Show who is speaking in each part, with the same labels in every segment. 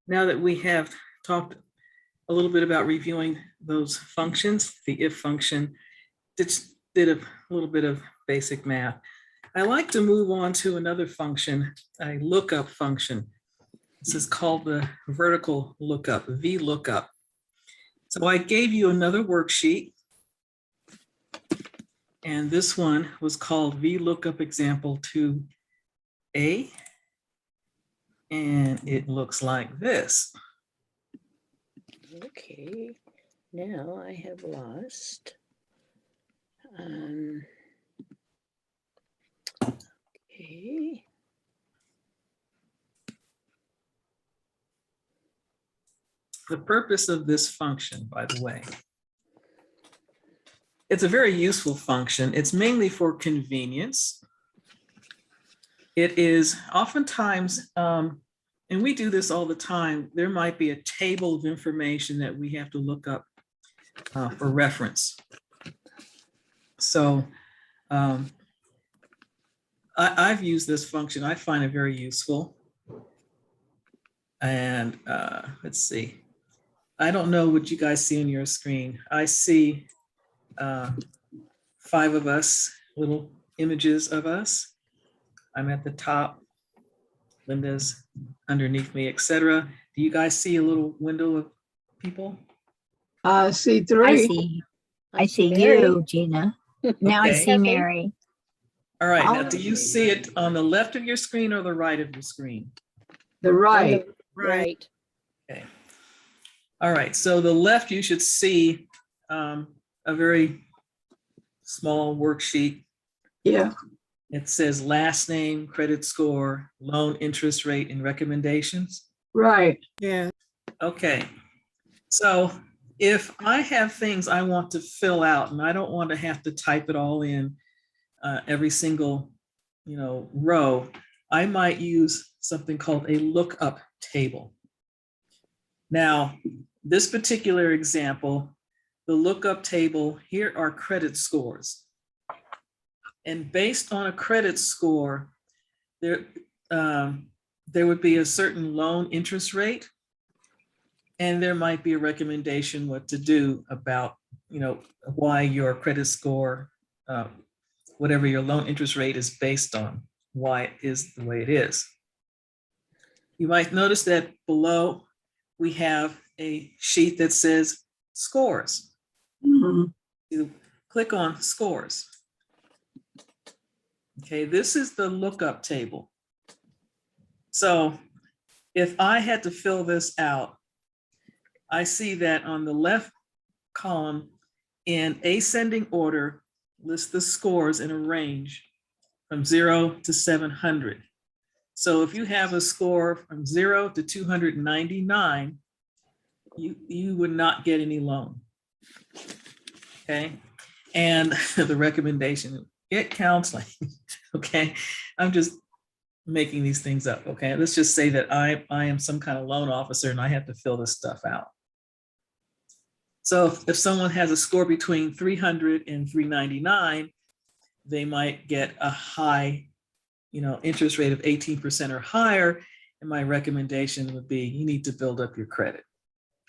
Speaker 1: Now that we have talked a little bit about reviewing those functions, the if function, did a little bit of basic math. I like to move on to another function, a lookup function. This is called the vertical lookup, VLOOKUP. So I gave you another worksheet, and this one was called VLOOKUP example 2A, and it looks like this.
Speaker 2: Okay, now I have lost. Okay.
Speaker 1: The purpose of this function, by the way, it's a very useful function. It's mainly for convenience. It is oftentimes, and we do this all the time, there might be a table of information that we have to look up for reference. So I've used this function. I find it very useful. And let's see. I don't know what you guys see on your screen. I see 5 of us, little images of us. I'm at the top. Linda's underneath me, etc. Do you guys see a little window of people?
Speaker 3: I see 3.
Speaker 4: I see
Speaker 2: Mary.
Speaker 4: you, Gina. Now I
Speaker 1: Okay.
Speaker 4: see Mary.
Speaker 1: All right, now do you see it on the left of your screen or the right of your screen?
Speaker 3: The right.
Speaker 2: Right.
Speaker 1: Okay. All right, so the left, you should see a very small worksheet.
Speaker 3: Yeah.
Speaker 1: It says last name, credit score, loan interest rate, and recommendations.
Speaker 3: Right.
Speaker 2: Yeah.
Speaker 1: Okay, so if I have things I want to fill out and I don't want to have to type it all in every single, row, I might use something called a lookup table. Now, this particular example, the lookup table, here are credit scores. And based on a credit score, there would be a certain loan interest rate, and there might be a recommendation what to do about, why your credit score, whatever your loan interest rate is based on, why it is the way it is. You might notice that below we have a sheet that says scores.
Speaker 3: Mm-hmm.
Speaker 1: You click on scores. Okay, this is the lookup table. So if I had to fill this out, I see that on the left column in ascending order, list the scores in a range from 0 to 700. So if you have a score from 0 to 299, you would not get any loan. Okay, and the recommendation, get counseling. Okay, I'm just making these things up. Okay, let's just say that I am some kind of loan officer and I have to fill this stuff out. So if someone has a score between 300 and 399, they might get a high, interest rate of 18% or higher. And my recommendation would be you need to build up your credit,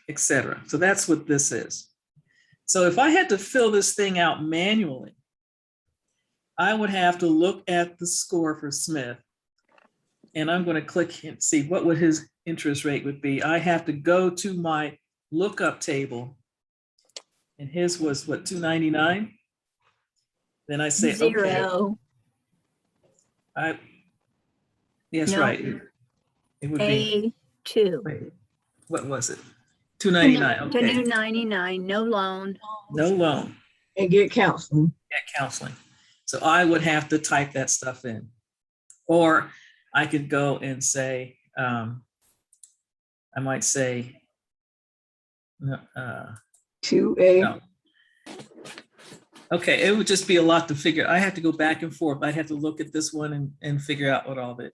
Speaker 1: etc. So that's what this is. So if I had to fill this thing out manually, I would have to look at the score for Smith, and I'm going to click and see what would his interest rate would be. I have to go to my lookup table, and his was what, 299? Then I say,
Speaker 4: 0.
Speaker 1: okay. Yes,
Speaker 4: No.
Speaker 1: right. It would be,
Speaker 4: A2.
Speaker 1: wait, what was it? 299,
Speaker 4: To
Speaker 1: okay.
Speaker 4: do 99, no loan.
Speaker 1: No loan,
Speaker 3: And get counseling.
Speaker 1: get counseling. So I would have to type that stuff in. Or I could go and say, I might say, no,
Speaker 3: 2A.
Speaker 1: no. Okay, it would just be a lot to figure. I have to go back and forth. I'd have to look at this one and figure out what all of it.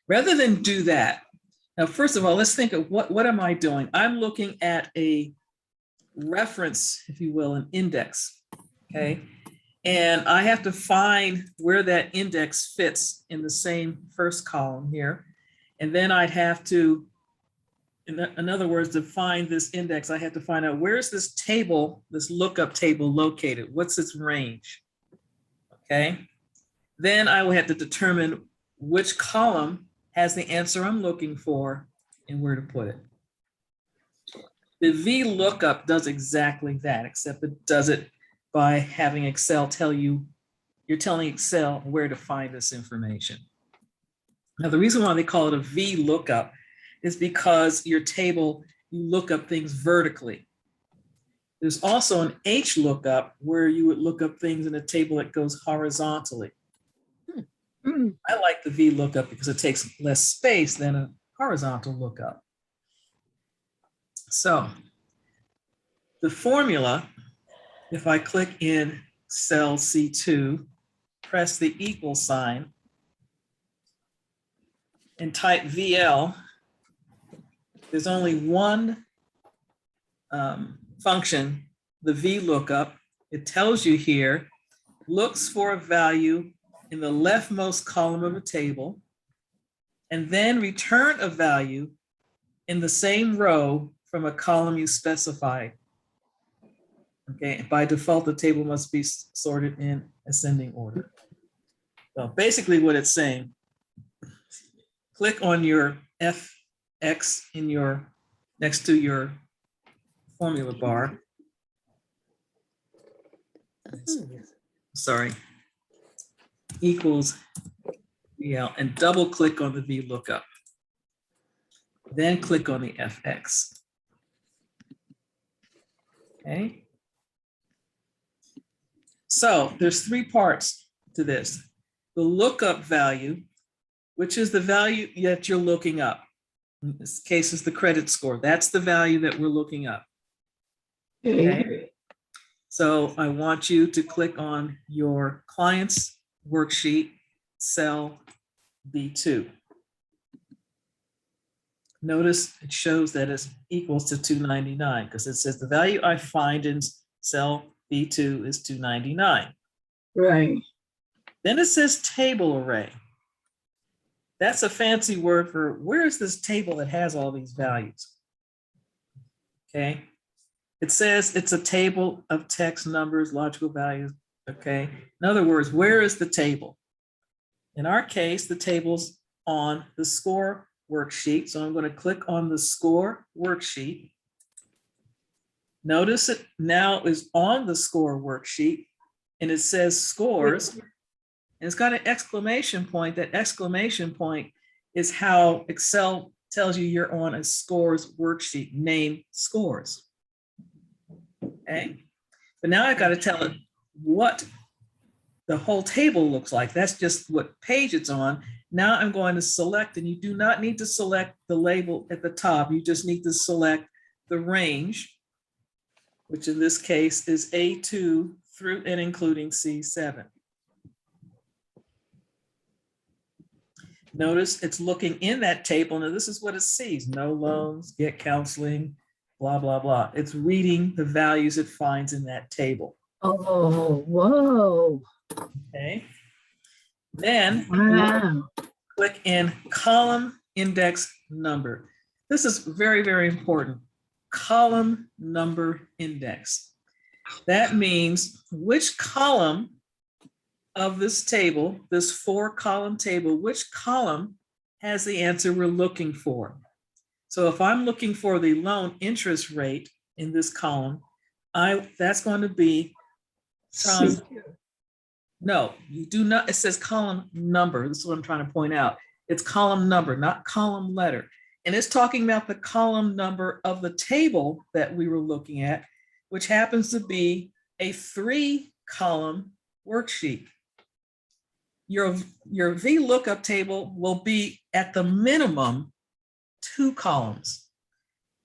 Speaker 1: Rather than do that, now, first of all, let's think of what am I doing? I'm looking at a reference, if you will, an index, okay? And I have to find where that index fits in the same first column here. And then I'd have to in other words, to find this index, I had to find out where's this table, this lookup table located? What's its range? Okay. Then I will have to determine which column has the answer I'm looking for and where to put it. The VLOOKUP does exactly that, except it does it by having Excel tell you, you're telling Excel where to find this information. Now, the reason why they call it a VLOOKUP is because your table, you look up things vertically. There's also an HLOOKUP where you would look up things in a table that goes horizontally. I like the VLOOKUP because it takes less space than a horizontal lookup. So the formula, if I click in cell C2, press the equal sign, and type VL, there's only one function, the VLOOKUP. It tells you here, looks for a value in the leftmost column of a table, and then return a value in the same row from a column you specified. Okay, by default, the table must be sorted in ascending order. So basically what it's saying, click on your FX in your, next to your formula bar. Sorry, equals VL, and double click on the VLOOKUP. Then click on the FX. Okay. So there's three parts to this. The lookup value, which is the value that you're looking up. In this case is the credit score. That's the value that we're looking up. Okay. So I want you to click on your client's worksheet, cell B2. Notice it shows that it's equals to 299 because it says the value I find in cell B2 is 299.
Speaker 3: Right.
Speaker 1: Then it says table array. That's a fancy word for where is this table that has all these values? Okay. It says it's a table of text, numbers, logical values. Okay. In other words, where is the table? In our case, the table's on the score worksheet. So I'm going to click on the score worksheet. Notice it now is on the score worksheet and it says scores. And it's got an exclamation point. That exclamation point is how Excel tells you you're on a scores worksheet, name scores. Okay. But now I've got to tell it what the whole table looks like. That's just what page it's on. Now I'm going to select, and you do not need to select the label at the top. You just need to select the range, which in this case is A2 through and including C7. Notice it's looking in that table. Now this is what it sees: no loans, get counseling, blah, blah, blah. It's reading the values it finds in that table.
Speaker 4: Oh, whoa.
Speaker 1: Okay. Then
Speaker 4: Wow.
Speaker 1: click in column index number. This is very, very important. Column number index. That means which column of this table, this 4-column table, which column has the answer we're looking for. So if I'm looking for the loan interest rate in this column, that's going to be from, no, you do not, it says column number. This is what I'm trying to point out. It's column number, not column letter. And it's talking about the column number of the table that we were looking at, which happens to be a 3-column worksheet. Your VLOOKUP table will be at the minimum 2 columns.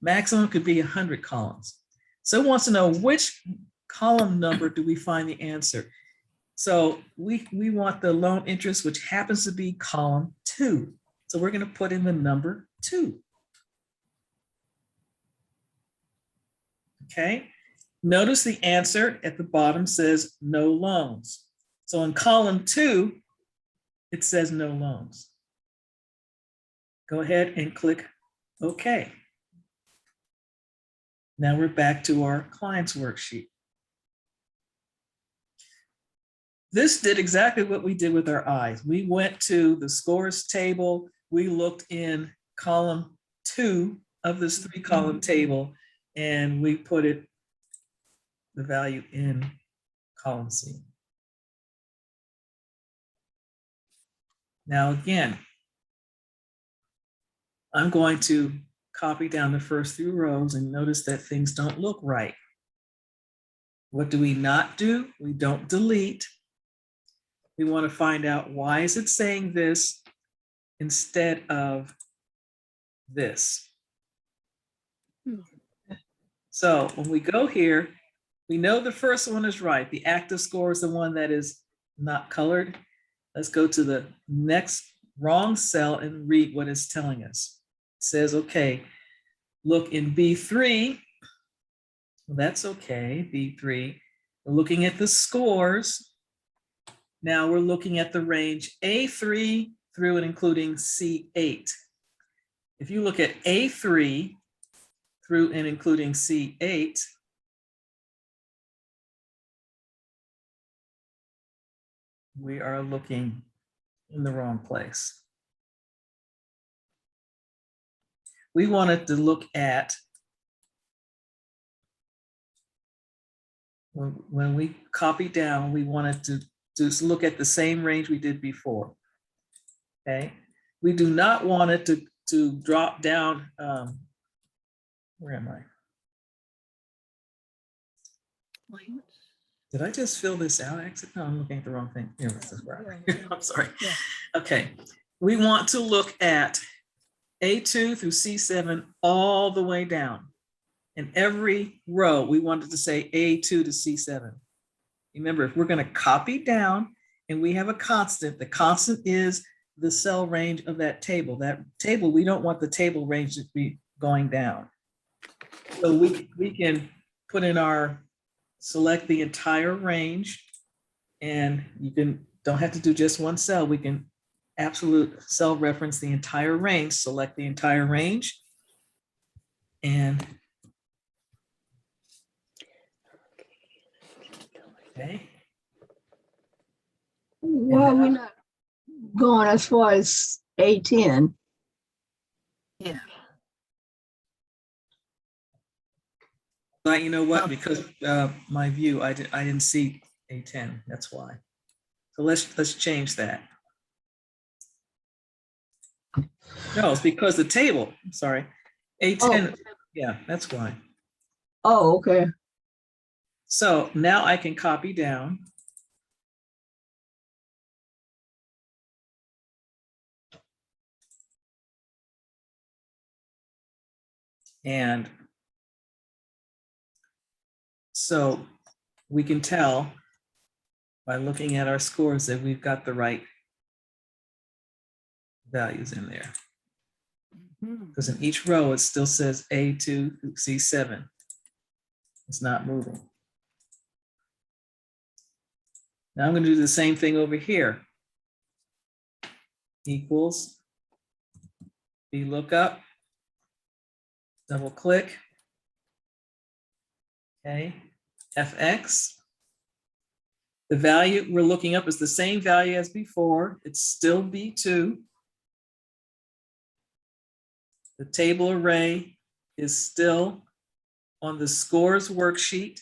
Speaker 1: Maximum could be 100 columns. So it wants to know which column number do we find the answer. So we want the loan interest, which happens to be column 2. So we're going to put in the number 2. Okay. Notice the answer at the bottom says no loans. So in column 2, it says no loans. Go ahead and click OK. Now we're back to our client's worksheet. This did exactly what we did with our eyes. We went to the scores table. We looked in column 2 of this 3-column table, and we put the value in column C. Now again, I'm going to copy down the first 3 rows and notice that things don't look right. What do we not do? We don't delete. We want to find out, why is it saying this instead of this? So when we go here, we know the first one is right. The active score is the one that is not colored. Let's go to the next wrong cell and read what it's telling us. It says, okay, look in B3. Well, that's okay, B3. We're looking at the scores. Now we're looking at the range A3 through and including C8. If you look at A3 through and including C8, we are looking in the wrong place. We wanted to look at, when we copy down, we wanted to just look at the same range we did before. Okay, we do not want it to drop down. Where am I? Did I just fill this out? No, I'm looking at the wrong thing. Here, this is where I'm sorry.
Speaker 4: Yeah.
Speaker 1: Okay, we want to look at A2 through C7 all the way down. In every row, we wanted to say A2 to C7. Remember, if we're going to copy down and we have a constant, the constant is the cell range of that table. That table, we don't want the table range to be going down. So we can put in our, select the entire range, and you don't have to do just one cell. We can absolute cell reference the entire range, select the entire range, and okay.
Speaker 3: Well, we're not going as far as A10.
Speaker 4: Yeah.
Speaker 1: But you know what? Because my view, I didn't see A10. That's why. So let's change that. No, it's because the table. I'm sorry, A10. Yeah, that's why.
Speaker 3: Oh, okay.
Speaker 1: So now I can copy down. And so we can tell by looking at our scores that we've got the right values in there. Because in each row, it still says A2 through C7. It's not moving. Now I'm going to do the same thing over here. Equals VLOOKUP, double click, okay, FX. The value we're looking up is the same value as before. It's still B2. The table array is still on the scores worksheet,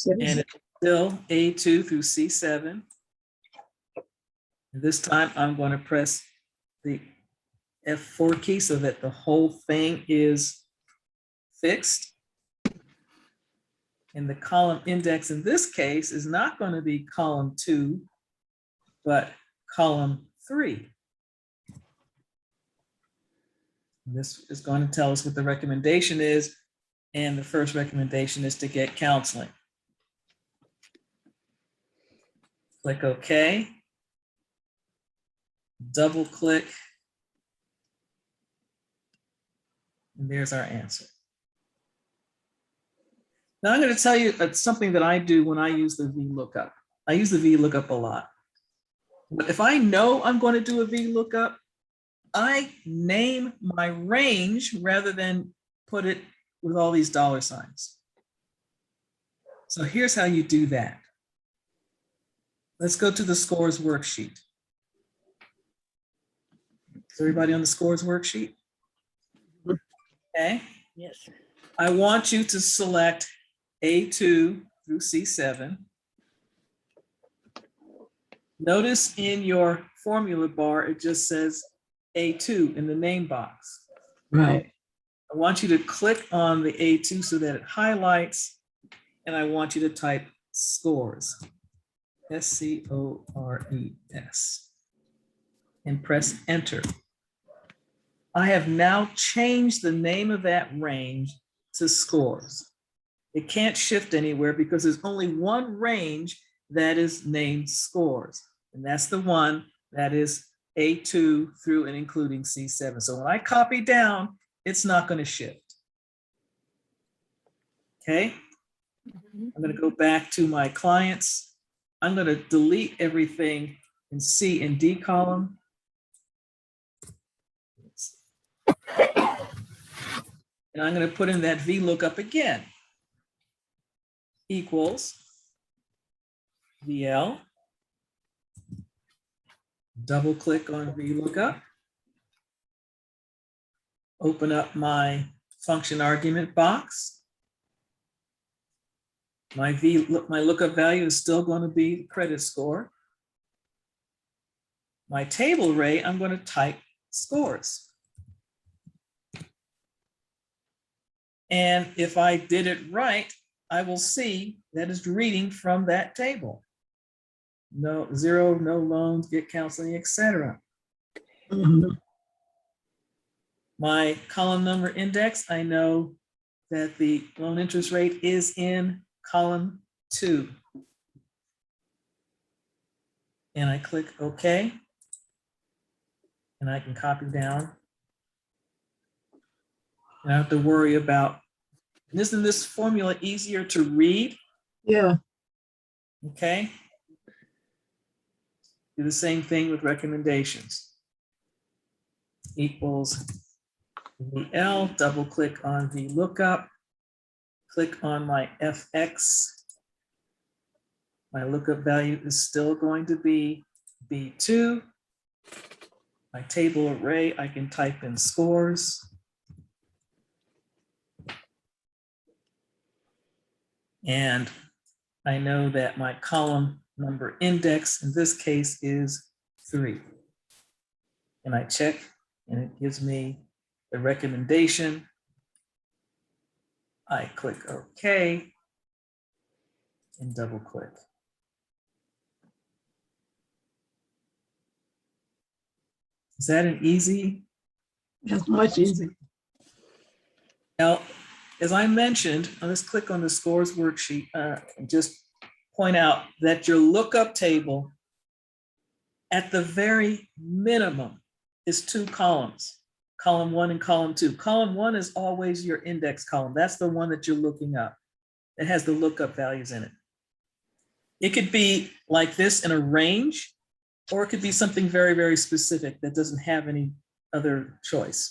Speaker 1: and it's still A2 through C7. And this time I'm going to press the F4 key so that the whole thing is fixed. And the column index in this case is not going to be column 2, but column 3. And this is going to tell us what the recommendation is. And the first recommendation is to get counseling. Click OK. Double click. And there's our answer. Now I'm going to tell you something that I do when I use the VLOOKUP. I use the VLOOKUP a lot. But if I know I'm going to do a VLOOKUP, I name my range rather than put it with all these dollar signs. So here's how you do that. Let's go to the scores worksheet. Is everybody on the scores worksheet? Okay.
Speaker 2: Yes.
Speaker 1: I want you to select A2 through C7. Notice in your formula bar, it just says A2 in the name box.
Speaker 3: Right.
Speaker 1: I want you to click on the A2 so that it highlights, and I want you to type scores, S-C-O-R-E-S, and press enter. I have now changed the name of that range to scores. It can't shift anywhere because there's only one range that is named scores, and that's the one that is A2 through and including C7. So when I copy down, it's not going to shift. Okay, I'm going to go back to my clients. I'm going to delete everything in C and D column. And I'm going to put in that VLOOKUP again. Equals VL. Double click on VLOOKUP. Open up my function argument box. My lookup value is still going to be the credit score. My table array, I'm going to type scores. And if I did it right, I will see that it's reading from that table. No zero, no loans, get counseling, etc. My column number index, I know that the loan interest rate is in column 2. And I click OK. And I can copy down. I don't have to worry about, isn't this formula easier to read?
Speaker 3: Yeah.
Speaker 1: Okay. Do the same thing with recommendations. Equals VL, double click on VLOOKUP, click on my FX. My lookup value is still going to be B2. My table array, I can type in scores. And I know that my column number index in this case is 3. And I check and it gives me the recommendation. I click OK and double click. Is that an easy?
Speaker 3: That's much easier.
Speaker 1: Now, as I mentioned, let's click on the scores worksheet and just point out that your lookup table at the very minimum is 2 columns, column 1 and column 2. Column 1 is always your index column. That's the one that you're looking up. It has the lookup values in it. It could be like this in a range, or it could be something very, very specific that doesn't have any other choice.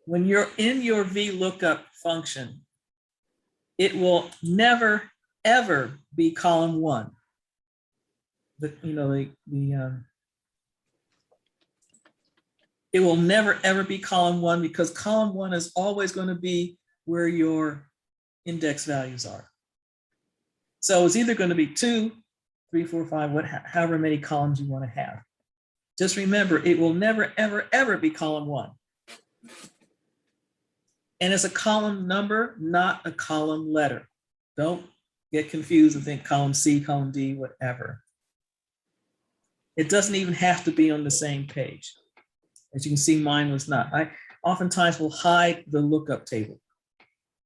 Speaker 1: When you're in your VLOOKUP function, it will never, ever be column 1. It will never, ever be column 1 because column 1 is always going to be where your index values are. So it's either going to be 2, 3, 4, 5, however many columns you want to have. Just remember, it will never, ever, ever be column 1. And it's a column number, not a column letter. Don't get confused and think column C, column D, whatever. It doesn't even have to be on the same page. As you can see, mine was not. I oftentimes will hide the lookup table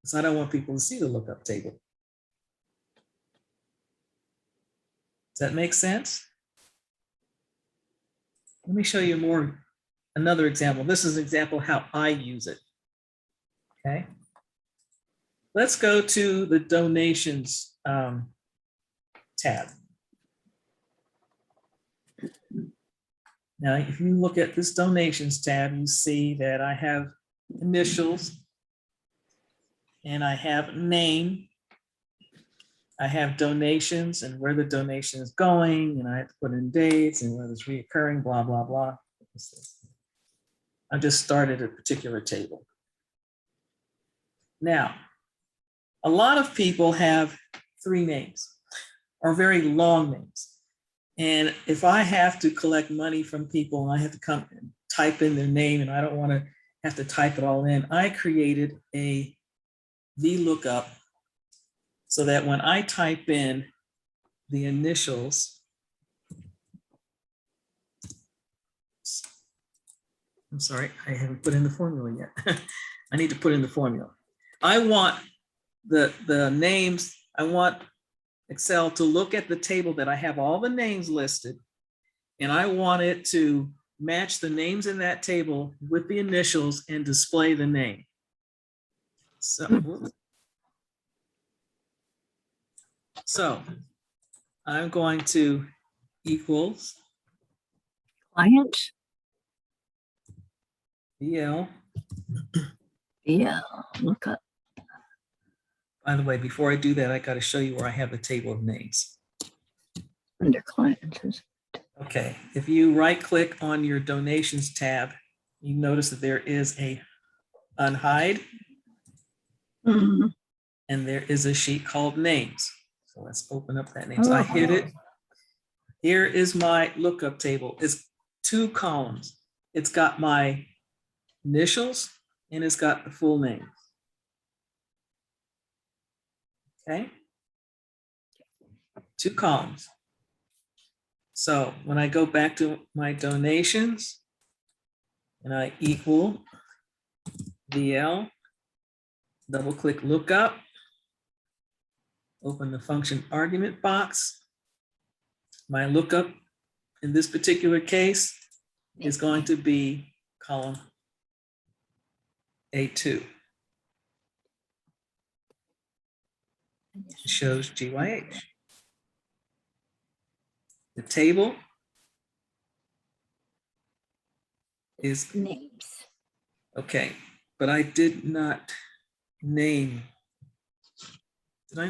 Speaker 1: because I don't want people to see the lookup table. Does that make sense? Let me show you another example. This is an example of how I use it. Okay. Let's go to the donations tab. Now, if you look at this donations tab, you see that I have initials and I have name. I have donations and where the donation is going, and I have to put in dates and whether it's reoccurring, blah, blah, blah. I just started a particular table. Now, a lot of people have 3 names or very long names. And if I have to collect money from people and I have to come and type in their name and I don't want to have to type it all in, I created a VLOOKUP so that when I type in the initials, I'm sorry, I haven't put in the formula yet. I need to put in the formula. I want the names, I want Excel to look at the table that I have all the names listed, and I want it to match the names in that table with the initials and display the name. So I'm going to equals
Speaker 4: Client.
Speaker 1: VL.
Speaker 4: Yeah. Look up.
Speaker 1: By the way, before I do that, I got to show you where I have the table of names.
Speaker 4: Under client.
Speaker 1: Okay, if you right click on your donations tab, you notice that there is a unhide
Speaker 3: Mhm.
Speaker 1: and there is a sheet called names. So let's open up that name. So I hit it. Here is my lookup table. It's 2 columns. It's got my initials and it's got the full name. Okay. 2 columns. So when I go back to my donations and I equal VL, double click lookup, open the function argument box. My lookup in this particular case is going to be column A2. It shows GYH. The table is
Speaker 4: Names.
Speaker 1: okay, but I did not name. Did I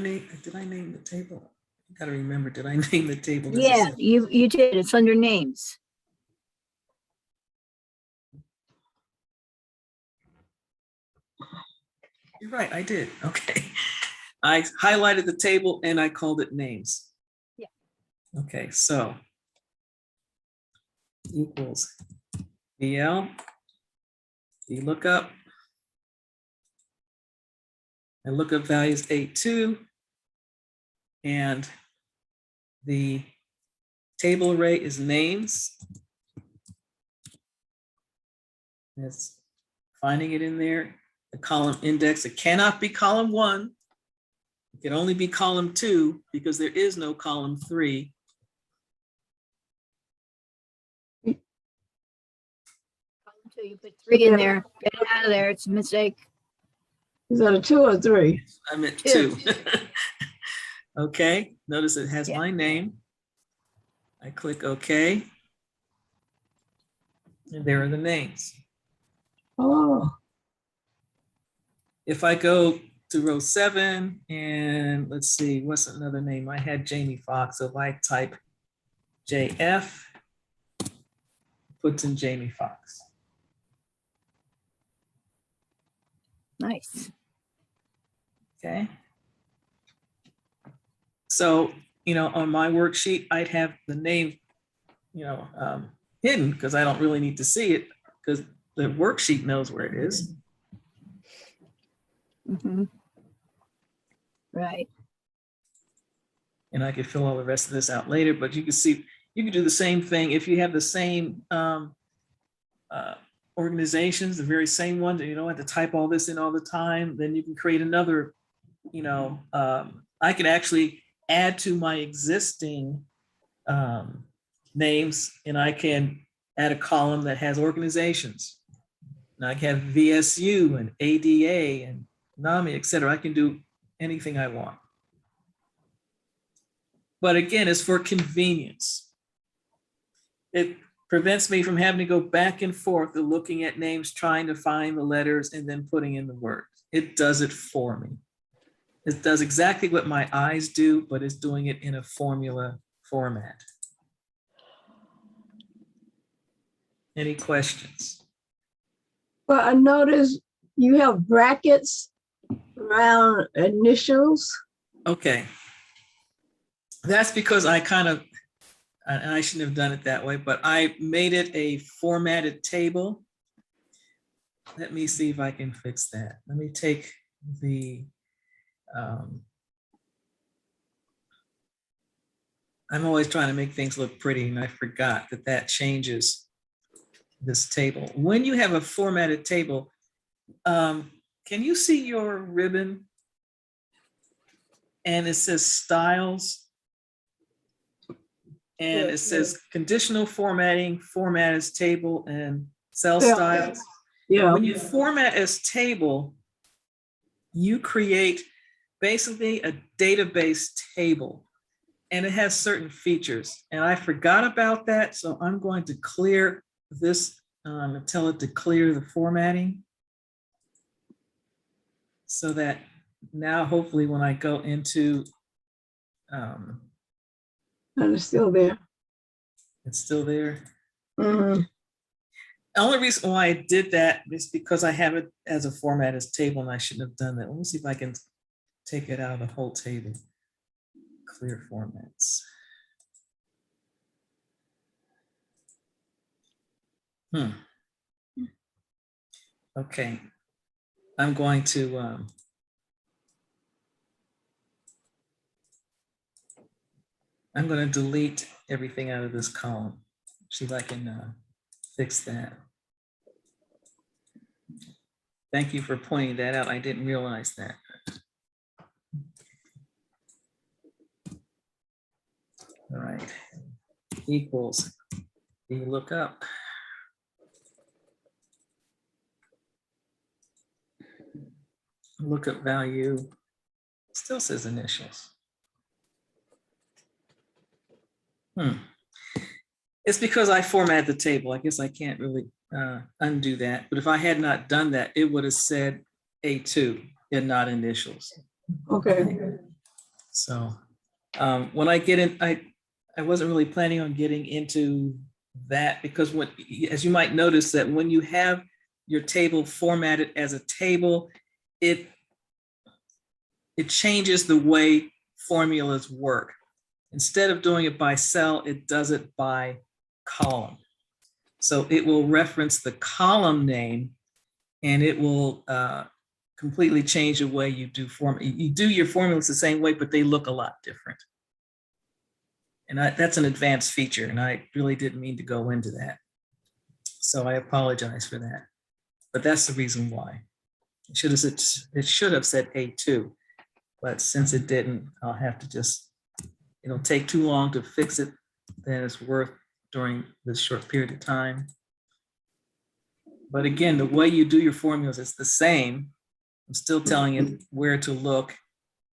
Speaker 1: name the table? I gotta remember, did I name the table? This is
Speaker 4: Yeah,
Speaker 1: it.
Speaker 4: you did. It's under names.
Speaker 1: You're right, I did. Okay. I highlighted the table and I called it names.
Speaker 4: Yeah.
Speaker 1: Okay, so equals VL, VLOOKUP, and lookup value is 82, and the table array is names. It's finding it in there. The column index, it cannot be column 1. It can only be column 2 because there is no column 3.
Speaker 4: So you put 3 in there. Get it out of there. It's a mistake.
Speaker 3: Is that a 2 or 3?
Speaker 1: I meant
Speaker 4: 2.
Speaker 1: 2. Okay, notice it has
Speaker 4: Yeah.
Speaker 1: my name. I click OK. And there are the names.
Speaker 3: Oh,
Speaker 1: If I go to row 7 and let's see, what's another name? I had Jamie Foxx. So if I type JF, it puts in Jamie Foxx.
Speaker 4: Nice.
Speaker 1: Okay. So, on my worksheet, I'd have the name, hidden because I don't really need to see it because the worksheet knows where it is.
Speaker 4: Mm-hmm. Right.
Speaker 1: And I could fill all the rest of this out later, but you can see, you can do the same thing if you have the same organizations, the very same ones, and you don't have to type all this in all the time, then you can create another, I can actually add to my existing names and I can add a column that has organizations. And I can have VSU and ADA and NAMI, et cetera. I can do anything I want. But again, it's for convenience. It prevents me from having to go back and forth and looking at names, trying to find the letters and then putting in the words. it does it for me. It does exactly what my eyes do, but it's doing it in a formula format. Any questions?
Speaker 3: Well, I noticed you have brackets around initials.
Speaker 1: Okay. That's because I kind of, and I shouldn't have done it that way, but I made it a formatted table. Let me see if I can fix that. Let me take the, I'm always trying to make things look pretty, and I forgot that that changes this table. When you have a formatted table, can you see your ribbon? And it says styles. And it says conditional formatting, format as table, and cell
Speaker 3: Yeah.
Speaker 1: styles.
Speaker 3: Yeah.
Speaker 1: When you format as table, you create basically a database table, and it has certain features. And I forgot about that, so I'm going to clear this, tell it to clear the formatting, so that now hopefully when I go into,
Speaker 3: And it's still there.
Speaker 1: it's still there.
Speaker 3: Mhm.
Speaker 1: The only reason why I did that is because I have it as a format as table, and I shouldn't have done that. Let me see if I can take it out of the whole table. Clear formats. Okay, I'm going to delete everything out of this column. See if I can fix that. Thank you for pointing that out. I didn't realize that. All right, equals VLOOKUP. Lookup value still says initials. It's because I formatted the table. I guess I can't really undo that. But if I had not done that, it would have said A2 and not initials.
Speaker 3: Okay.
Speaker 1: So when I get in, I wasn't really planning on getting into that, because when, as you might notice, that when you have your table formatted as a table, it changes the way formulas work. Instead of doing it by cell, it does it by column. So it will reference the column name, and it will completely change the way you do you do your formulas the same way, but they look a lot different. And that's an advanced feature, and I really didn't mean to go into that. So I apologize for that. But that's the reason why. It should have said A2, but since it didn't, I'll have to just, it'll take too long to fix it than it's worth during this short period of time. But again, the way you do your formulas is the same. I'm still telling it where to look.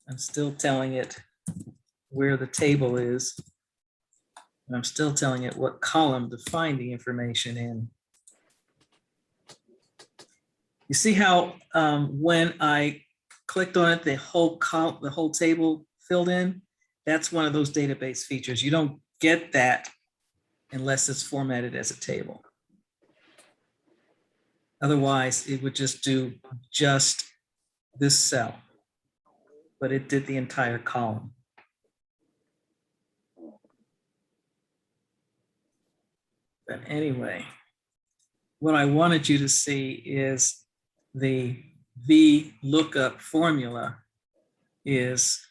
Speaker 1: I'm still telling it where the table is. And I'm still telling it what column to find the information in. You see how when I clicked on it, the whole table filled in? That's one of those database features. You don't get that unless it's formatted as a table. Otherwise, it would just do just this cell, but it did the entire column. But anyway, what I wanted you to see is the VLOOKUP formula is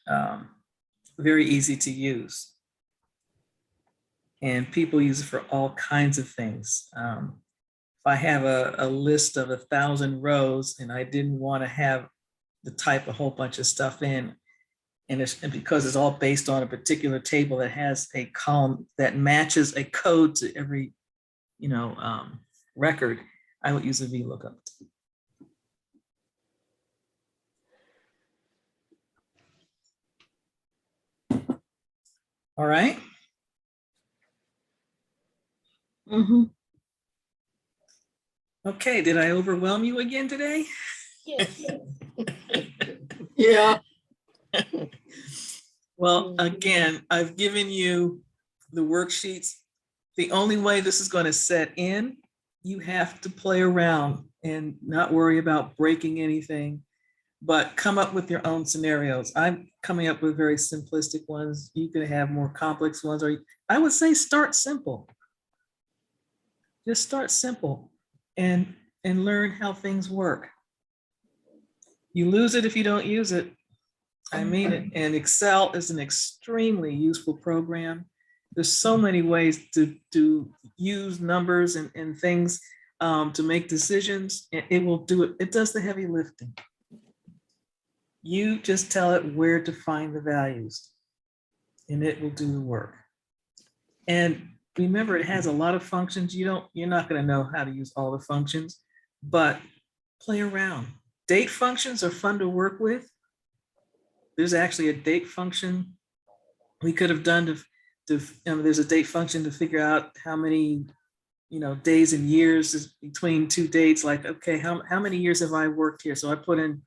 Speaker 1: very easy to use. And people use it for all kinds of things. If I have a list of 1,000 rows and I didn't want to type a whole bunch of stuff in, and because it's all based on a particular table that has a column that matches a code to every record, I would use a VLOOKUP. All right.
Speaker 3: Mm-hmm.
Speaker 1: Okay, did I overwhelm you again today?
Speaker 2: Yes.
Speaker 3: Yeah.
Speaker 1: Well, again, I've given you the worksheets. The only way this is going to set in, you have to play around and not worry about breaking anything, but come up with your own scenarios. I'm coming up with very simplistic ones. You can have more complex ones, or I would say start simple. Just start simple and learn how things work. You lose it if you don't use it. I mean it. And Excel is an extremely useful program. There's so many ways to use numbers and things to make decisions. It will do it. It does the heavy lifting. You just tell it where to find the values and it will do the work. And remember, it has a lot of functions. You're not going to know how to use all the functions, but play around. Date functions are fun to work with. There's actually a date function we could have done there's a date function to figure out how many, days and years is between two dates. Like, okay, how many years have I worked here? So I put in,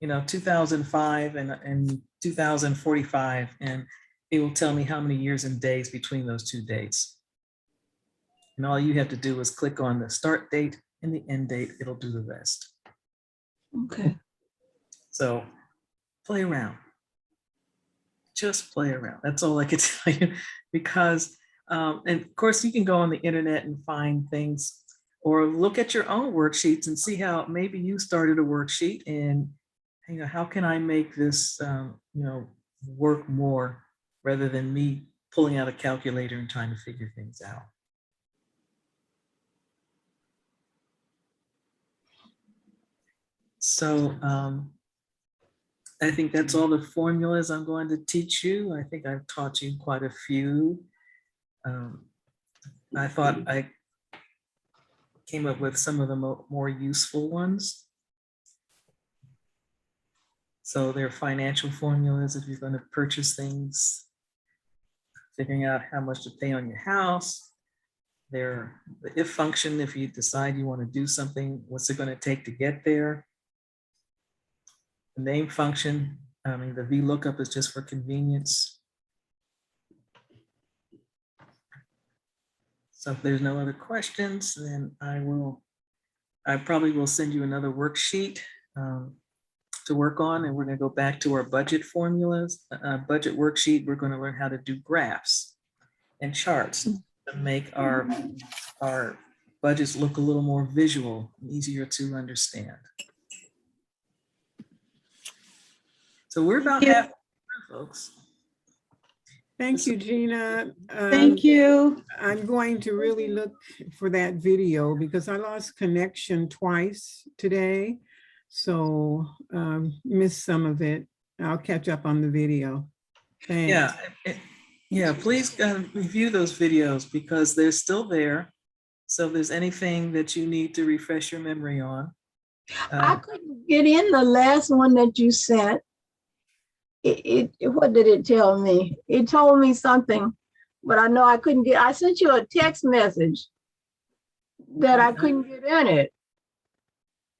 Speaker 1: 2005 and 2045, and it will tell me how many years and days between those two dates. And all you have to do is click on the start date and the end date. It'll do the rest.
Speaker 3: Okay.
Speaker 1: So play around. Just play around. That's all I can tell you, because, and of course you can go on the internet and find things or look at your own worksheets and see how maybe you started a worksheet and, how can I make this, work more rather than me pulling out a calculator and trying to figure things out. So I think that's all the formulas I'm going to teach you. I think I've taught you quite a few. I thought I came up with some of the more useful ones. So they're financial formulas if you're going to purchase things, figuring out how much to pay on your house. They're the if function if you decide you want to do something, what's it going to take to get there? The name function, the VLOOKUP is just for convenience. So if there's no other questions, then I probably will send you another worksheet to work on, and we're going to go back to our budget formulas, budget worksheet. We're going to learn how to do graphs and charts to make our budgets look a little more visual, easier to understand. So we're about halfway through, folks.
Speaker 5: Thank you, Gina.
Speaker 3: Thank you.
Speaker 5: I'm going to really look for that video because I lost connection twice today. So missed some of it. I'll catch up on the video. Thanks.
Speaker 1: Yeah, please review those videos because they're still there. So if there's anything that you need to refresh your memory on.
Speaker 3: I couldn't get in the last one that you sent. What did it tell me? It told me something, but I know I couldn't get. I sent you a text message that I couldn't get in it.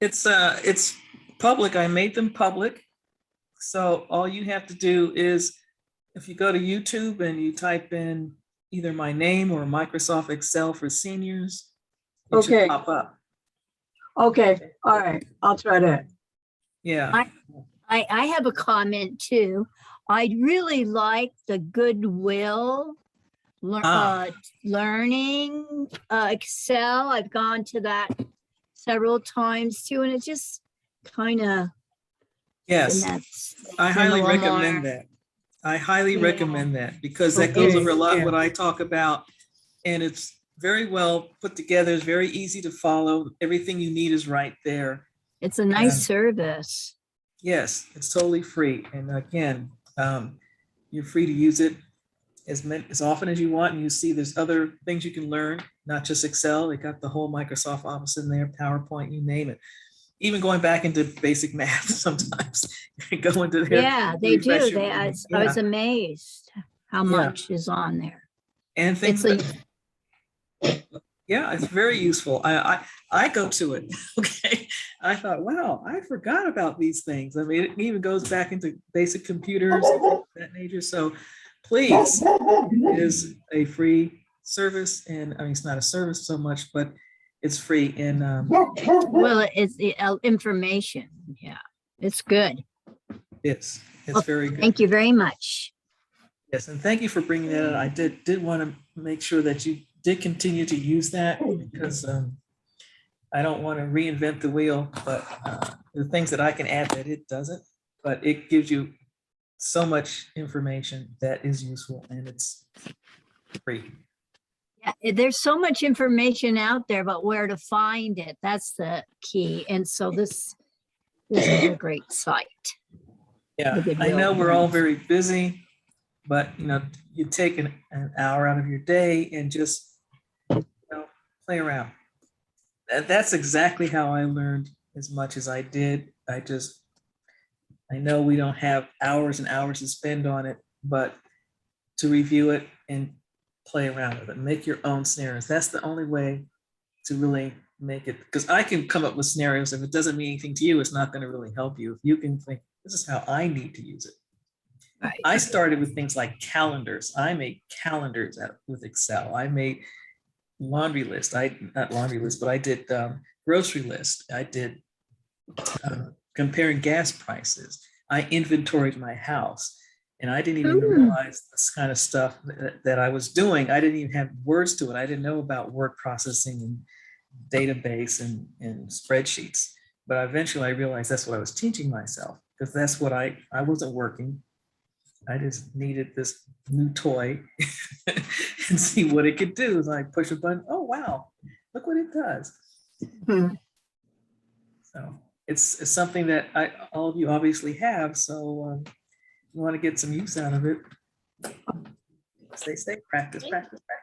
Speaker 1: It's public. I made them public. So all you have to do is, if you go to YouTube and you type in either my name or Microsoft Excel for seniors, it should pop up.
Speaker 3: Okay. All right. I'll try that.
Speaker 1: Yeah.
Speaker 4: I have a comment too. I really like the Goodwill learning Excel. I've gone to that several times too, and it's just kind of
Speaker 1: I highly recommend that. I highly recommend that because that goes over a lot what I talk about, and it's very well put together. It's very easy to follow. Everything you need is right there.
Speaker 4: It's a nice service.
Speaker 1: Yes, it's totally free. And again, you're free to use it as often as you want. And you see there's other things you can learn, not just Excel. They got the whole Microsoft Office in there, PowerPoint, you name it. Even going back into basic math sometimes. Go into there.
Speaker 4: Yeah, they do. I was amazed how much is on there.
Speaker 1: And things yeah, it's very useful. I go to it. Okay. I thought, wow, I forgot about these things. I mean, it even goes back into basic computers, of that nature. So please, it is a free service. And I mean, it's not a service so much, but it's free. And
Speaker 4: Well, it's the information. Yeah, it's good.
Speaker 1: it's
Speaker 4: Well,
Speaker 1: very good.
Speaker 4: Thank you very much.
Speaker 1: Yes, and thank you for bringing that up. I did want to make sure that you did continue to use that because I don't want to reinvent the wheel, but the things that I can add that it doesn't, but it gives you so much information that is useful and it's free.
Speaker 4: Yeah, there's so much information out there, but where to find it, that's the key. And so this is a great site.
Speaker 1: Yeah,
Speaker 4: The good
Speaker 1: I know
Speaker 4: will.
Speaker 1: we're all very busy, but you take an hour out of your day and just play around. That's exactly how I learned as much as I did. I know we don't have hours and hours to spend on it, but to review it and play around with it, make your own scenarios. That's the only way to really make it, because I can come up with scenarios. If it doesn't mean anything to you, it's not going to really help you. If you can think, this is how I need to use it.
Speaker 4: Right.
Speaker 1: I started with things like calendars. I made calendars with Excel. I made laundry list. Not laundry list, but I did grocery list. I did comparing gas prices. I inventoried my house. And I didn't even realize this kind of stuff that I was doing. I didn't even have words to it. I didn't know about word processing and database and spreadsheets. But eventually I realized that's what I was teaching myself, because that's what I wasn't working. I just needed this new toy and see what it could do. So I push a button. Oh, wow, look what it does. So it's something that all of you obviously have. So you want to get some use out of it. Stay safe, practice, practice, practice.